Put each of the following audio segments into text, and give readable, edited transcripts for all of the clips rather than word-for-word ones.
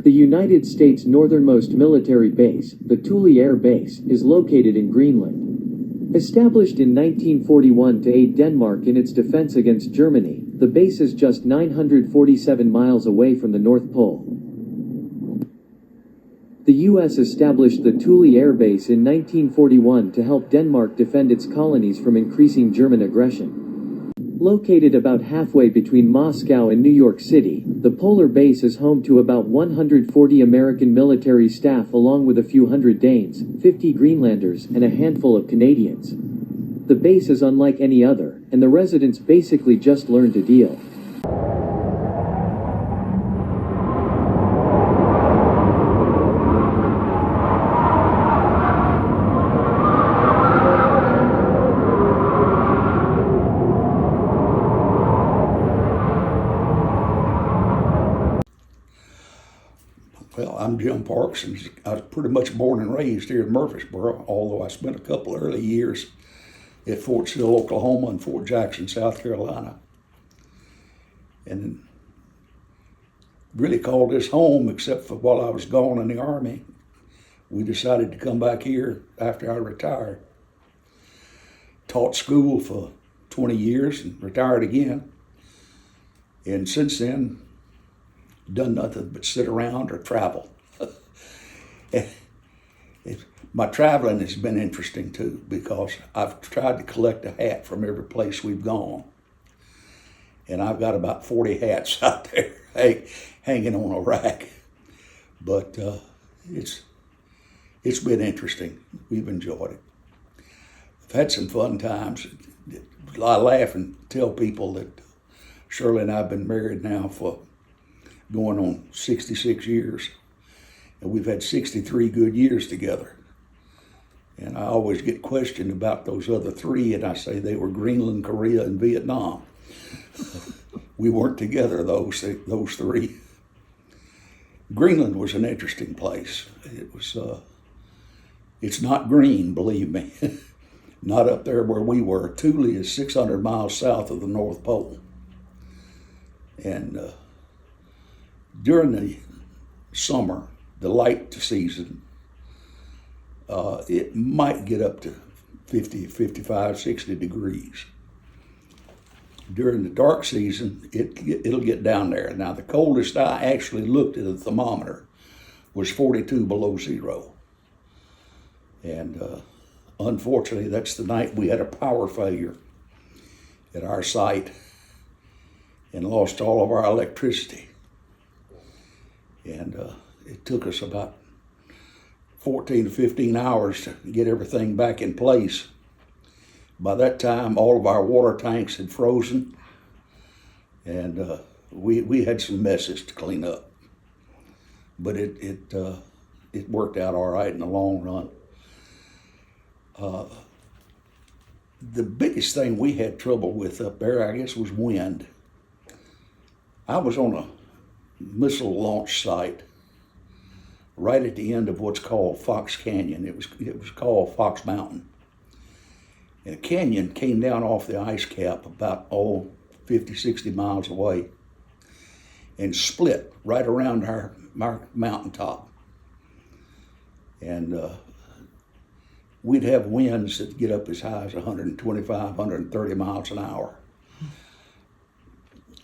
The United States' northernmost military base, the Thule Air Base, is located in Greenland. Established in 1941 to aid Denmark in its defense against Germany, the base is just 947 miles away from the North Pole. The U.S. established the Thule Air Base in 1941 to help Denmark defend its colonies from increasing German aggression. Located about halfway between Moscow and New York City, the Polar Base is home to about 140 American military staff along with a few hundred Danes, 50 Greenlanders, and a handful of Canadians. The base is unlike any other, and the residents basically just learn to deal. Well, I'm Jim Parks, and I was pretty much born and raised here in Murfreesboro, although I spent a couple of early years at Fort Sill, Oklahoma, and Fort Jackson, South Carolina. And really called this home, except for while I was gone in the Army. We decided to come back here after I retired. Taught school for 20 years and retired again. And since then, done nothing but sit around or travel. My traveling has been interesting too, because I've tried to collect a hat from every place we've gone. And I've got about 40 hats out there hanging on a rack. But it's been interesting. We've enjoyed it. I've had some fun times. I laugh and tell people that Shirley and I have been married now for going on 66 years. And we've had 63 good years together. And I always get questioned about those other three, and I say they were Greenland, Korea, and Vietnam. We weren't together, those three. Greenland was an interesting place. It's not green, believe me. Not up there where we were. Thule is 600 miles south of the North Pole. And during the summer, the light season, it might get up to 50, 55, 60 degrees. During the dark season, it'll get down there. Now, the coldest I actually looked at a thermometer was 42 below zero. And unfortunately, that's the night we had a power failure at our site and lost all of our electricity. And it took us about 14 to 15 hours to get everything back in place. By that time, all of our water tanks had frozen, and we had some messes to clean up. But it worked out all right in the long run. The biggest thing we had trouble with up there, I guess, was wind. I was on a missile launch site right at the end of what's called Fox Canyon. It was called Fox Mountain. And a canyon came down off the ice cap about 50, 60 miles away and split right around our mountaintop. And we'd have winds that get up as high as 125, 130 miles an hour.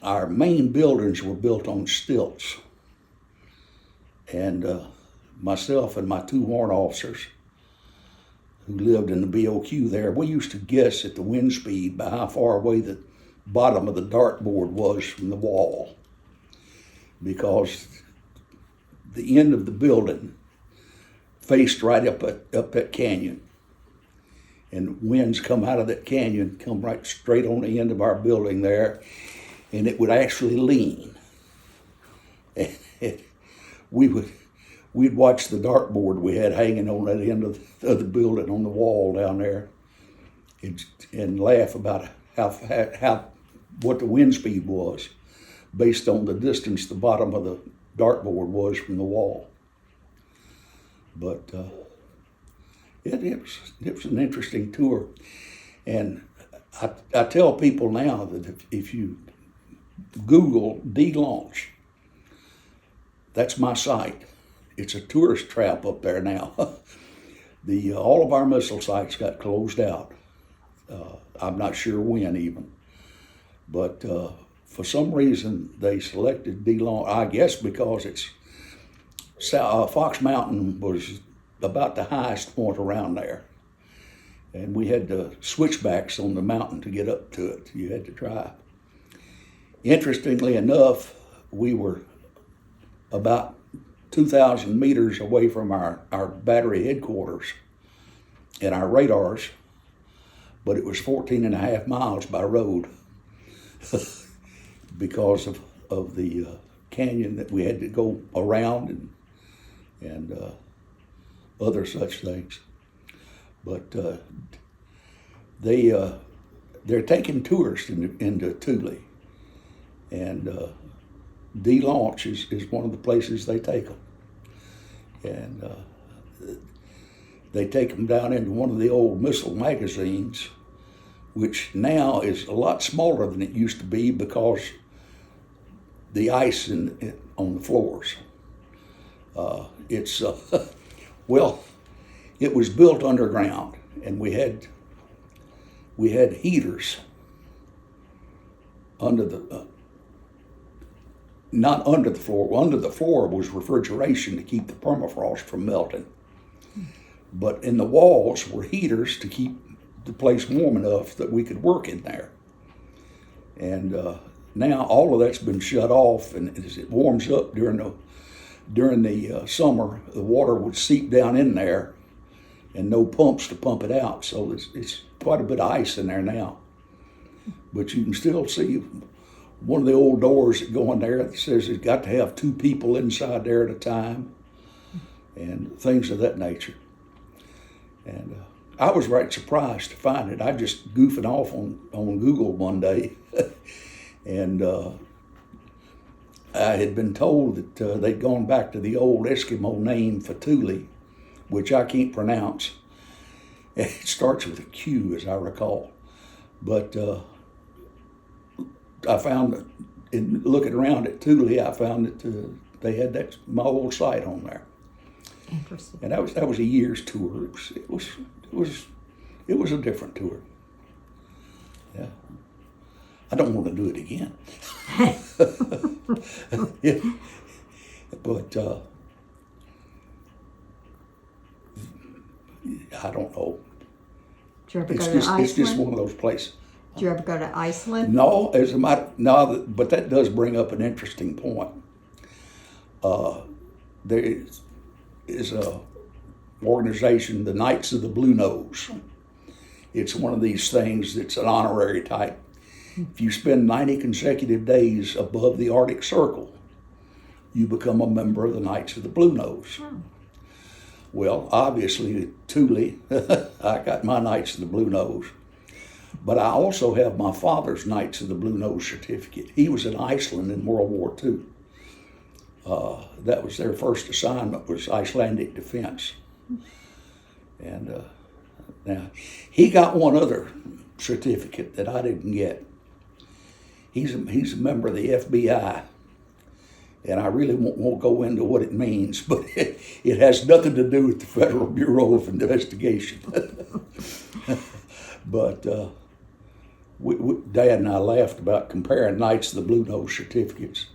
Our main buildings were built on stilts. And myself and my two warrant officers who lived in the BOQ there, we used to guess at the wind speed by how far away the bottom of the dartboard was from the wall. Because the end of the building faced right up that canyon. And winds come out of that canyon, come right straight on the end of our building there, and it would actually lean. And we'd watch the dartboard we had hanging on that end of the building on the wall down there, and laugh about what the wind speed was based on the distance the bottom of the dartboard was from the wall. But it was an interesting tour, and I tell people now that if you Google de-launch, that's my site. It's a tourist trap up there now. All of our missile sites got closed out. I'm not sure when even, but for some reason they selected DeLong. I guess because it's Fox Mountain was about the highest point around there, and we had switchbacks on the mountain to get up to it. You had to drive. Interestingly enough, we were about 2,000 meters away from our battery headquarters and our radars, but it was 14 and a half miles by road because of the canyon that we had to go around and other such things. But they're taking tourists into Thule, and D-Launch is one of the places they take them. And they take them down into one of the old missile magazines, which now is a lot smaller than it used to be because the ice on the floors. Well, it was built underground, and we had heaters under the not under the floor. Under the floor was refrigeration to keep the permafrost from melting. But in the walls were heaters to keep the place warm enough that we could work in there. And now all of that's been shut off, and as it warms up during the summer, the water would seep down in there, and no pumps to pump it out. So it's quite a bit of ice in there now. But you can still see one of the old doors that go in there that says it's got to have 2 people inside there at a time, and things of that nature. And I was right surprised to find it. I just goofing off on Google one day, and I had been told that they'd gone back to the old Eskimo name for Thule, which I can't pronounce. It starts with a Q, as I recall. But I found that in looking around at Thule, I found that they had my old site on there. Interesting. And that was a year's tour. It was a different tour. Yeah. I don't want to do it again. Yeah. But I don't know. Did you ever go to Iceland? It's just one of those places. Did you ever go to Iceland? No, but that does bring up an interesting point. There is a organization, the Knights of the Blue Nose. It's one of these things that's an honorary type. If you spend 90 consecutive days above the Arctic Circle, you become a member of the Knights of the Blue Nose. Oh. Well, obviously, Thule, I got my Knights of the Blue Nose. But I also have my father's Knights of the Blue Nose certificate. He was in Iceland in World War II. That was their first assignment, was Icelandic defense. And now, he got one other certificate that I didn't get. He's a member of the FBI. And I really won't go into what it means, but it has nothing to do with the Federal Bureau of Investigation. But Dad and I laughed about comparing Knights of the Blue Nose certificates.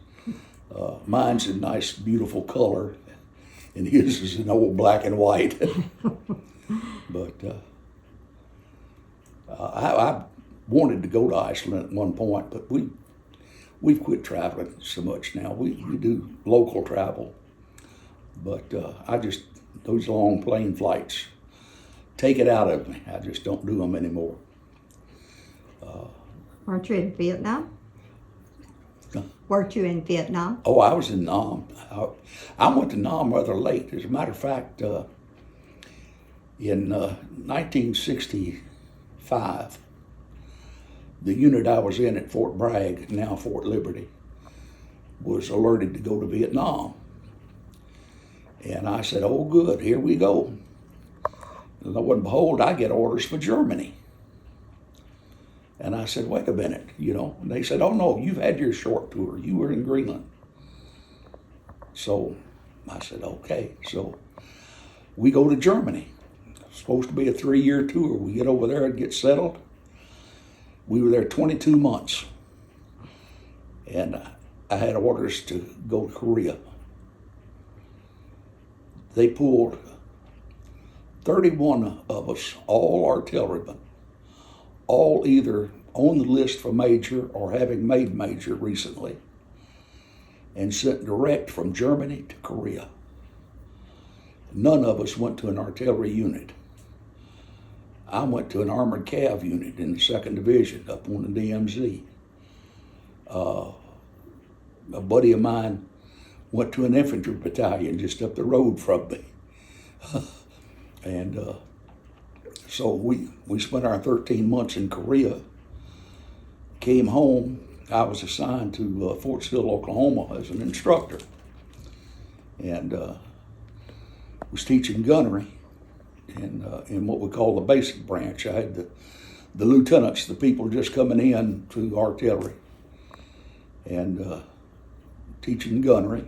Mine's in nice, beautiful color, and his is in old black and white. But I wanted to go to Iceland at one point, but we've quit traveling so much now. We do local travel, but those long plane flights take it out of me. I just don't do them anymore. Weren't you in Vietnam? Weren't you in Vietnam? Oh, I was in Nam. I went to Nam rather late. As a matter of fact, in 1965, the unit I was in at Fort Bragg, now Fort Liberty, was alerted to go to Vietnam. And I said, oh, good, here we go. And lo and behold, I get orders for Germany. And I said, wait a minute, and they said, oh no, you've had your short tour. You were in Greenland. So I said, okay. So we go to Germany. It's supposed to be a 3-year tour. We get over there and get settled. We were there 22 months. And I had orders to go to Korea. They pulled 31 of us, all artillerymen, all either on the list for major or having made major recently, and sent direct from Germany to Korea. None of us went to an artillery unit. I went to an armored cav unit in the 2nd Division up on the DMZ. A buddy of mine went to an infantry battalion just up the road from me. And so we spent our 13 months in Korea, came home. I was assigned to Fort Sill, Oklahoma as an instructor, and was teaching gunnery in what we call the basic branch. I had the lieutenants, the people just coming in to artillery, and teaching gunnery,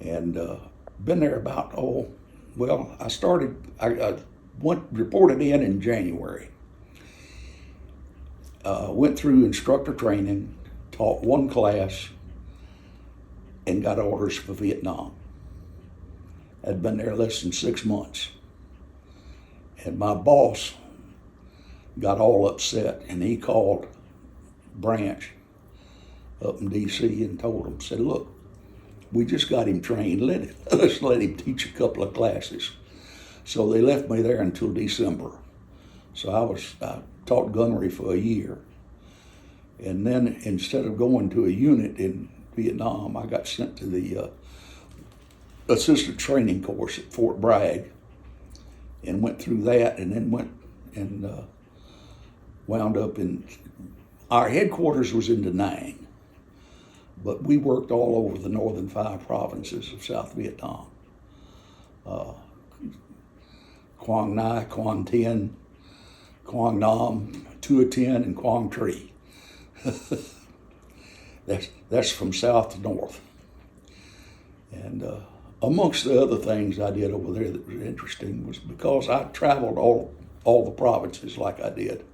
and been there about, I reported in January. Went through instructor training, taught one class, and got orders for Vietnam. I'd been there less than 6 months. And my boss got all upset, and he called Branch up in DC and told him, said, look, we just got him trained, let's let him teach a couple of classes. So they left me there until December. So I taught gunnery for a year. And then instead of going to a unit in Vietnam, I got sent to the assistant training course at Fort Bragg and went through that, and then went and wound up in, our headquarters was in Da Nang, but we worked all over the northern 5 provinces of South Vietnam. Quang Nai, Quang Tien, Quang Nam, Tua Tien, and Quang Tri. That's from south to north. And amongst the other things I did over there that was interesting was because I traveled all the provinces like I did.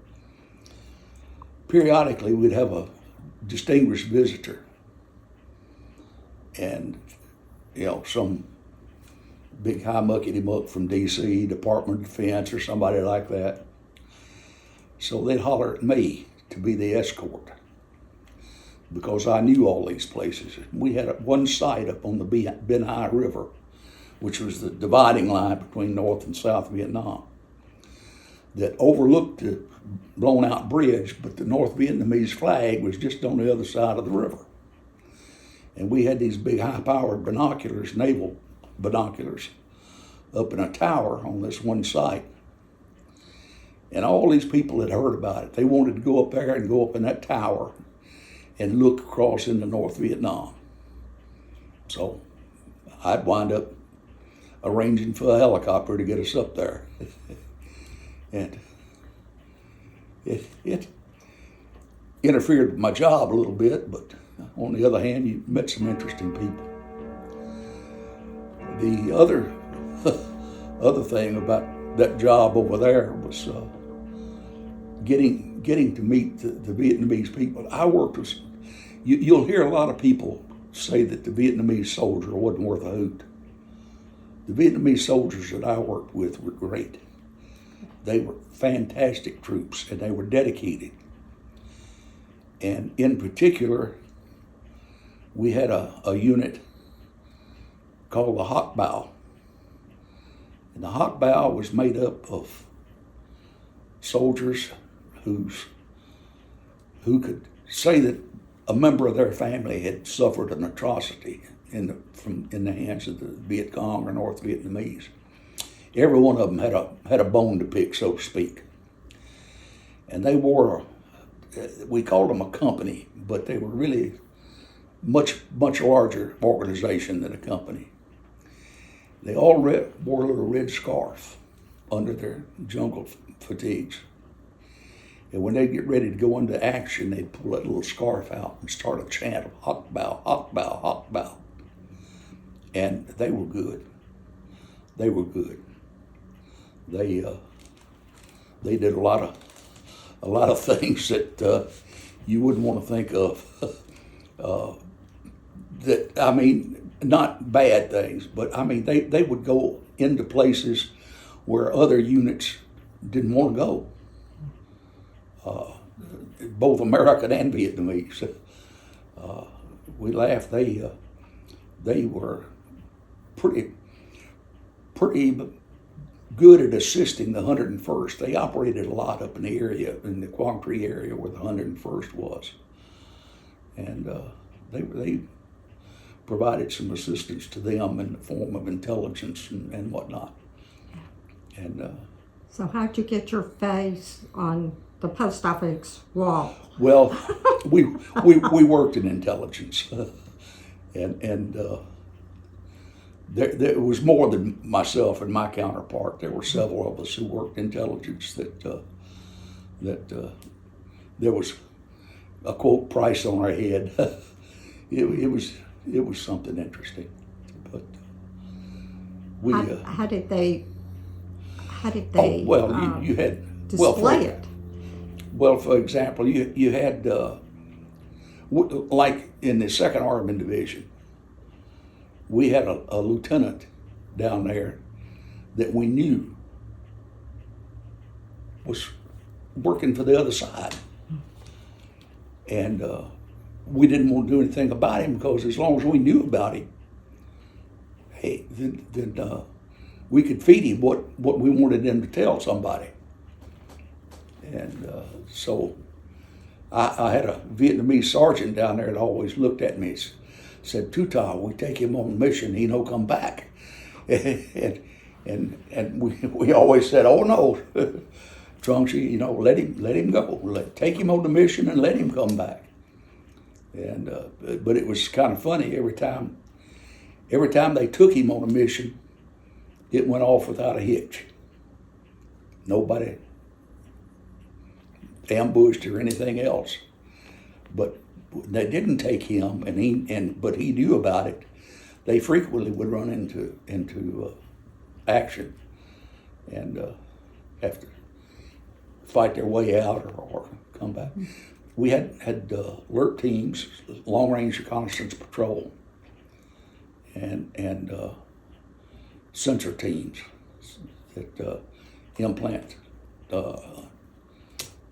Periodically, we'd have a distinguished visitor, and some big high muckety-muck from DC, Department of Defense, or somebody like that. So they'd holler at me to be the escort because I knew all these places. We had one site up on the Ben Hai River, which was the dividing line between North and South Vietnam, that overlooked the blown-out bridge, but the North Vietnamese flag was just on the other side of the river. And we had these big high-powered binoculars, naval binoculars, up in a tower on this one site. And all these people had heard about it. They wanted to go up there and go up in that tower and look across into North Vietnam. So I'd wind up arranging for a helicopter to get us up there. And it interfered with my job a little bit, but on the other hand, you met some interesting people. The other thing about that job over there was getting to meet the Vietnamese people. I worked with, you'll hear a lot of people say that the Vietnamese soldier wasn't worth a hoot. The Vietnamese soldiers that I worked with were great. They were fantastic troops, and they were dedicated. And in particular, we had a unit called the Hot Bow. And the Hot Bow was made up of soldiers who could say that a member of their family had suffered an atrocity in the hands of the Viet Cong or North Vietnamese. Every one of them had a bone to pick, so to speak. And they wore, we called them a company, but they were really much larger organization than a company. They all wore a little red scarf under their jungle fatigues. And when they'd get ready to go into action, they'd pull that little scarf out and start a chant of hot bow, hot bow, hot bow. and they were good. They were good. They did a lot of things that you wouldn't want to think of. That, I mean, not bad things, but I mean, they would go into places where other units didn't want to go. Both American and Vietnamese. We laughed. They were pretty good at assisting the 101st. They operated a lot up in the area, in the Quang Tri area where the 101st was, and they provided some assistance to them in the form of intelligence and whatnot. And So how'd you get your face on the post office wall? well, we worked in intelligence, and there was more than myself and my counterpart. There were several of us who worked intelligence that there was a quote price on our head. It was something interesting, but we. How did they? You had display it. Well, for example, you had like in the 2nd Army Division, we had a lieutenant down there that we knew was working for the other side, and we didn't want to do anything about him because as long as we knew about him, hey, then we could feed him what we wanted him to tell somebody. And so I had a Vietnamese sergeant down there that always looked at me and said, "Tuta, we take him on a mission, he no come back." and we always said, "Oh no, Trunksy, let him go. Take him on the mission and let him come back." And but it was kind of funny every time they took him on a mission, it went off without a hitch. Nobody ambushed or anything else. But they didn't take him, but he knew about it. They frequently would run into action and have to fight their way out or come back. We had alert teams, long range reconnaissance patrol, and sensor teams that implant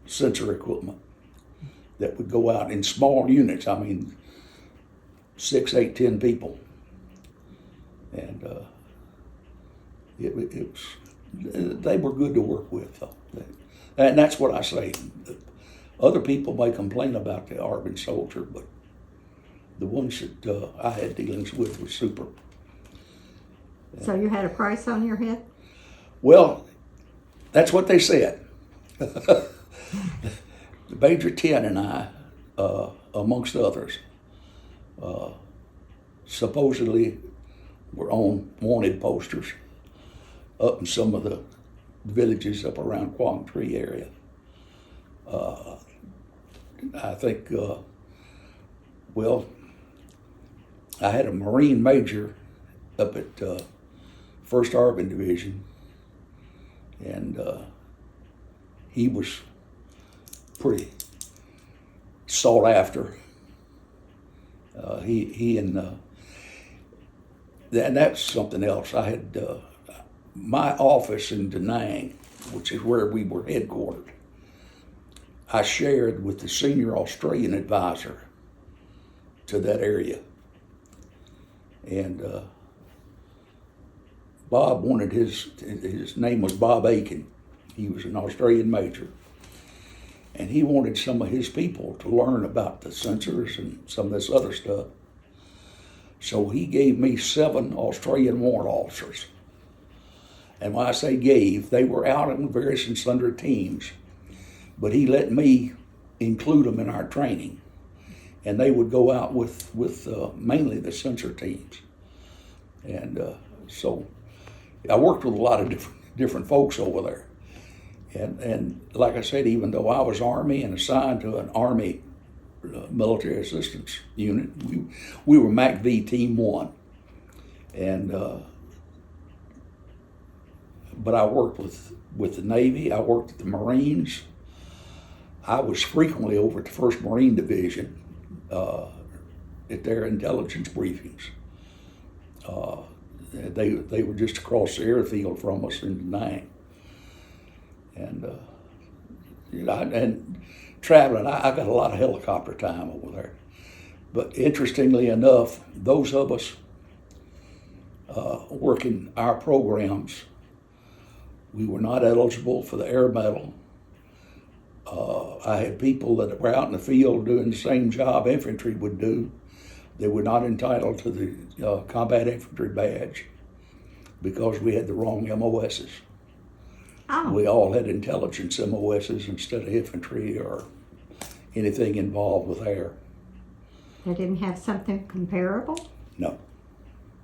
sensor equipment that would go out in small units. I mean, 6, 8, 10 people, and it was they were good to work with, though. And that's what I say. Other people may complain about the Army soldier, but the ones that I had dealings with were super. So you had a price on your head? Well, that's what they said. Major 10 and I, amongst others, supposedly were on wanted posters up in some of the villages up around Quang Tri area. I think, I had a Marine major up at 1st Army Division, and he was pretty sought after. And that's something else. I had my office in Da Nang, which is where we were headquartered. I shared with the senior Australian advisor to that area. And Bob wanted his name was Bob Aiken. He was an Australian major. And he wanted some of his people to learn about the sensors and some of this other stuff. So he gave me 7 Australian warrant officers. And when I say gave, they were out in various and sundry teams. But he let me include them in our training. And they would go out with mainly the sensor teams. And so I worked with a lot of different folks over there. And like I said, even though I was Army and assigned to an Army military assistance unit, we were MACV Team 1. And but I worked with the Navy. I worked at the Marines. I was frequently over at the 1st Marine Division at their intelligence briefings. They were just across the airfield from us in Da Nang. And and traveling, I got a lot of helicopter time over there. But interestingly enough, those of us working our programs, we were not eligible for the Air Medal. I had people that were out in the field doing the same job infantry would do. They were not entitled to the Combat Infantry Badge because we had the wrong MOSs. Oh. We all had intelligence MOSs instead of infantry or anything involved with air. They didn't have something comparable? No,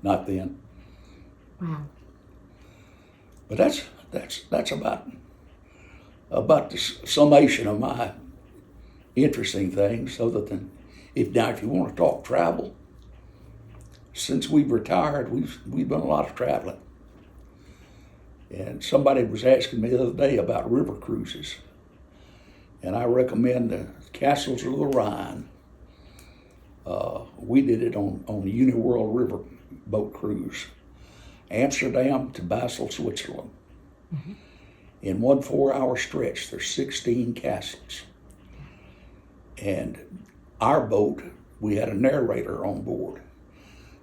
not then. Wow. But that's about the summation of my interesting things, other than if you want to talk travel, since we've retired, we've done a lot of traveling. And somebody was asking me the other day about river cruises, and I recommend the Castles of the Rhine. We did it on the Uniworld River boat cruise, Amsterdam to Basel, Switzerland. Mm-hmm. In one 4-hour stretch, there's 16 castles. And our boat, we had a narrator on board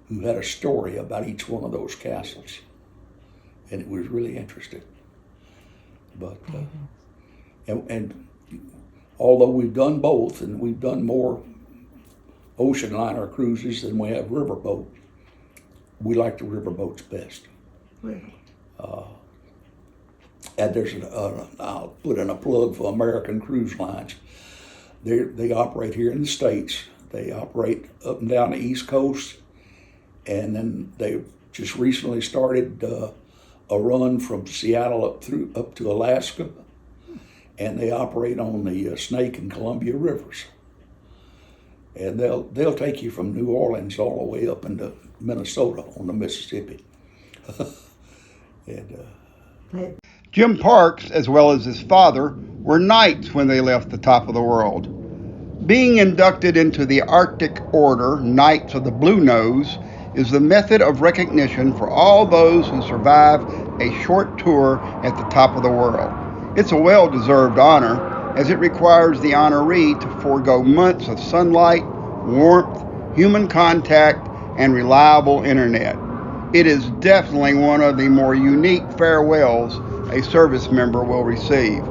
who had a story about each one of those castles. And it was really interesting. But, and although we've done both, and we've done more ocean liner cruises than we have riverboat, we like the riverboats best. Really? And there's I'll put in a plug for American Cruise Lines. They operate here in the States. They operate up and down the East Coast, and then they just recently started a run from Seattle up to Alaska, and they operate on the Snake and Columbia rivers. And they'll take you from New Orleans all the way up into Minnesota on the Mississippi. And Jim Parks, as well as his father, were knights when they left the top of the world. Being inducted into the Arctic Order, Knights of the Blue Nose, is the method of recognition for all those who survive a short tour at the top of the world. It's a well-deserved honor, as it requires the honoree to forego months of sunlight, warmth, human contact, and reliable internet. It is definitely one of the more unique farewells a service member will receive.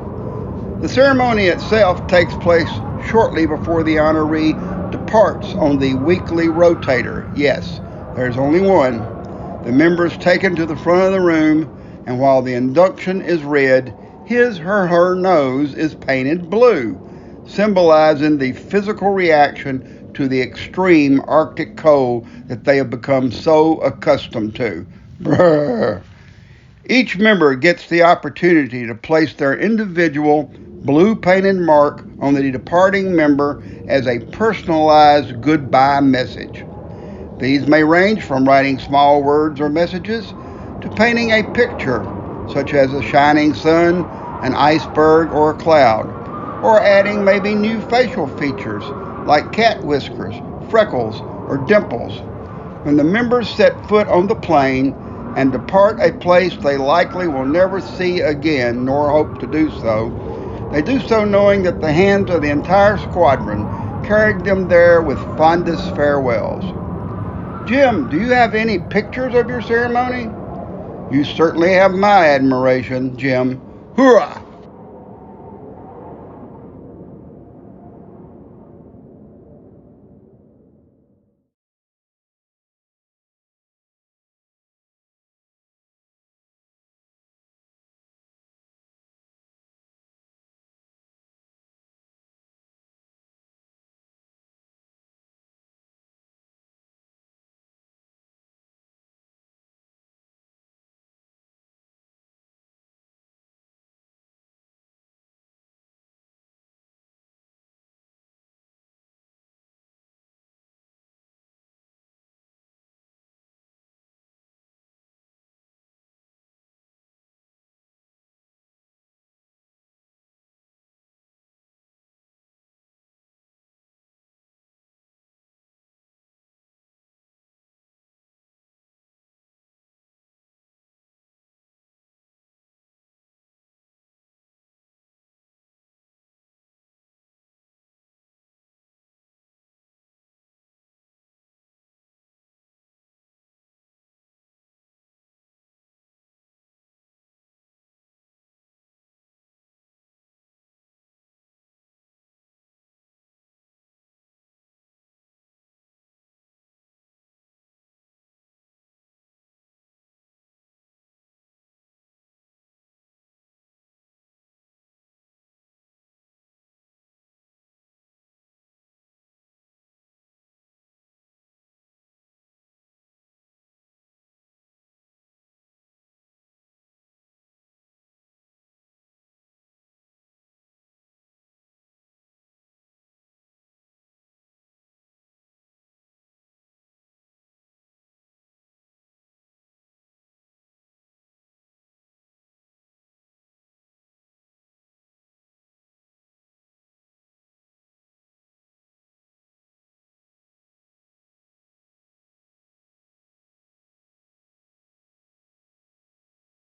The ceremony itself takes place shortly before the honoree departs on the weekly rotator. Yes, there's only one. The member is taken to the front of the room, and while the induction is read, his or her nose is painted blue, symbolizing the physical reaction to the extreme Arctic cold that they have become so accustomed to. Brrr. Each member gets the opportunity to place their individual blue painted mark on the departing member as a personalized goodbye message. These may range from writing small words or messages to painting a picture, such as a shining sun, an iceberg, or a cloud, or adding maybe new facial features like cat whiskers, freckles, or dimples. When the members set foot on the plane and depart a place they likely will never see again, nor hope to do so, they do so knowing that the hands of the entire squadron carried them there with fondest farewells. Jim, do you have any pictures of your ceremony? You certainly have my admiration, Jim. Hoorah!